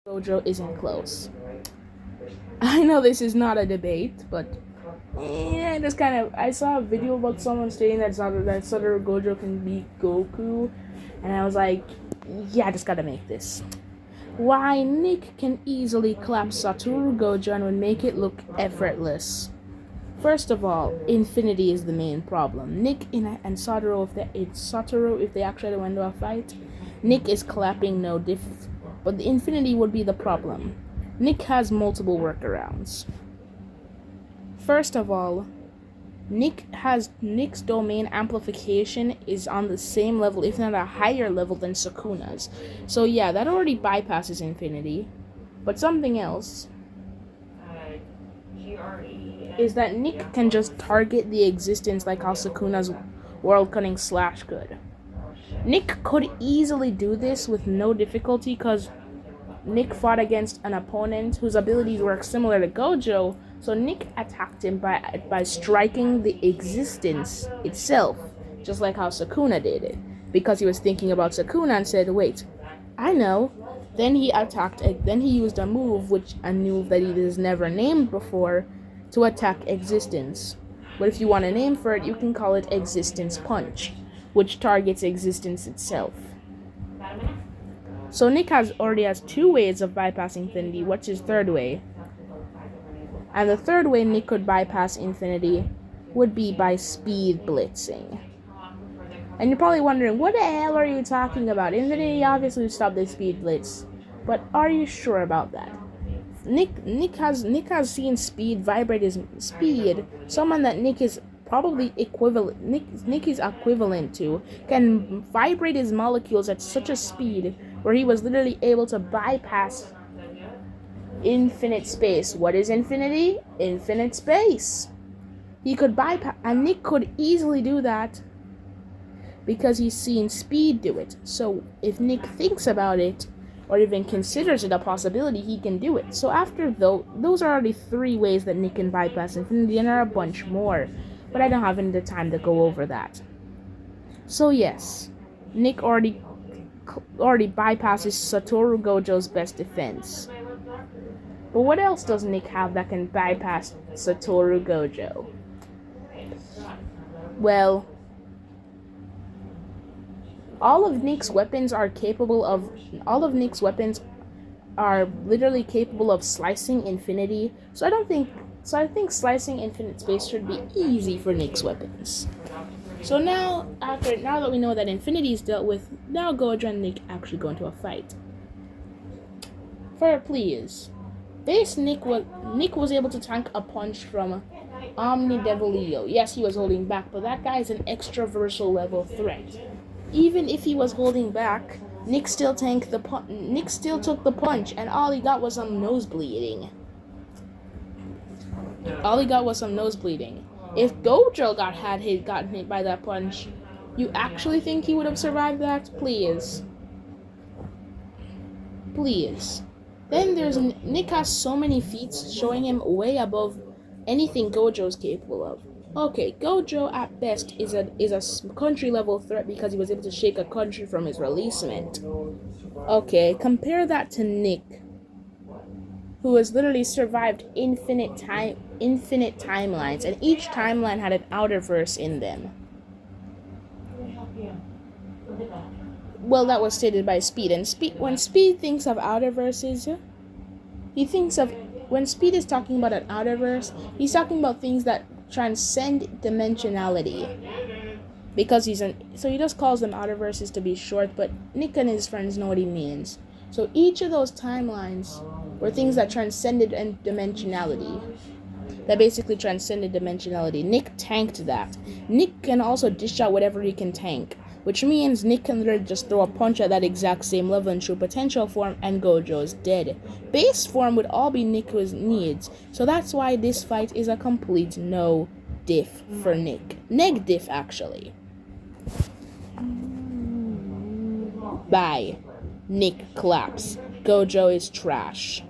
Gojo isn't close. I know this is not a debate, but yeah, this kind of. I saw a video about someone stating that Satoru Gojo can beat Goku, and I was like, yeah, I just gotta make this. Why Nick can easily clap Satoru Gojo and would make it look effortless. First of all, infinity is the main problem. Nick and Satoru, if they actually went to a fight, Nick is clapping no diff, but the infinity would be the problem. Nick has multiple workarounds. First of all, Nick's domain amplification is on the same level, if not a higher level than Sukuna's. So yeah, that already bypasses infinity. But something else is that Nick can just target the existence like how Sukuna's World Cutting Slash could. Nick could easily do this with no difficulty because Nick fought against an opponent whose abilities work similar to Gojo, so Nick attacked him by striking the existence itself, just like how Sukuna did it, because he was thinking about Sukuna and said, wait, I know. Then he used a move that he has never named before to attack existence. But if you want a name for it, you can call it Existence Punch, which targets existence itself. So Nick already has two ways of bypassing infinity. What's his third way? And the third way Nick could bypass infinity would be by speed blitzing. And you're probably wondering, what the hell are you talking about? Infinity obviously stopped the speed blitz. But are you sure about that? Nick has seen speed vibrate his speed. Someone that Nick is probably Nick is equivalent to can vibrate his molecules at such a speed where he was literally able to bypass infinite space. What is infinity? Infinite space. He could bypass, and Nick could easily do that because he's seen speed do it. So if Nick thinks about it or even considers it a possibility, he can do it. So those are already three ways that Nick can bypass infinity, and there are a bunch more, but I don't have any time to go over that. So yes, Nick already bypasses Satoru Gojo's best defense. But what else does Nick have that can bypass Satoru Gojo? Well, all of Nick's weapons are literally capable of slicing infinity. So I think slicing infinite space should be easy for Nick's weapons. So now that we know that infinity is dealt with, now Gojo and Nick actually go into a fight. Please. Nick was able to tank a punch from Omni Devil Leo. Yes, he was holding back, but that guy is an extraversal level threat. Even if he was holding back, Nick still took the punch, and all he got was some nose bleeding. If Gojo gotten hit by that punch, you actually think he would have survived that? Please. Then Nick has so many feats showing him way above anything Gojo's capable of. Okay, Gojo at best is a country level threat because he was able to shake a country from his releasement. Okay, compare that to Nick, who has literally survived infinite timelines, and each timeline had an outer verse in them. Well, that was stated by Speed, and when Speed thinks of outer verses, when Speed is talking about an outer verse, he's talking about things that transcend dimensionality. So he just calls them outer verses to be short, but Nick and his friends know what he means. So each of those timelines were things that transcended dimensionality. That basically transcended dimensionality. Nick tanked that. Nick can also dish out whatever he can tank, which means Nick can literally just throw a punch at that exact same level in true potential form, and Gojo is dead. Base form would all be Nick's needs, so that's why this fight is a complete no diff for Nick. Neg diff, actually. Bye. Nick claps. Gojo is trash.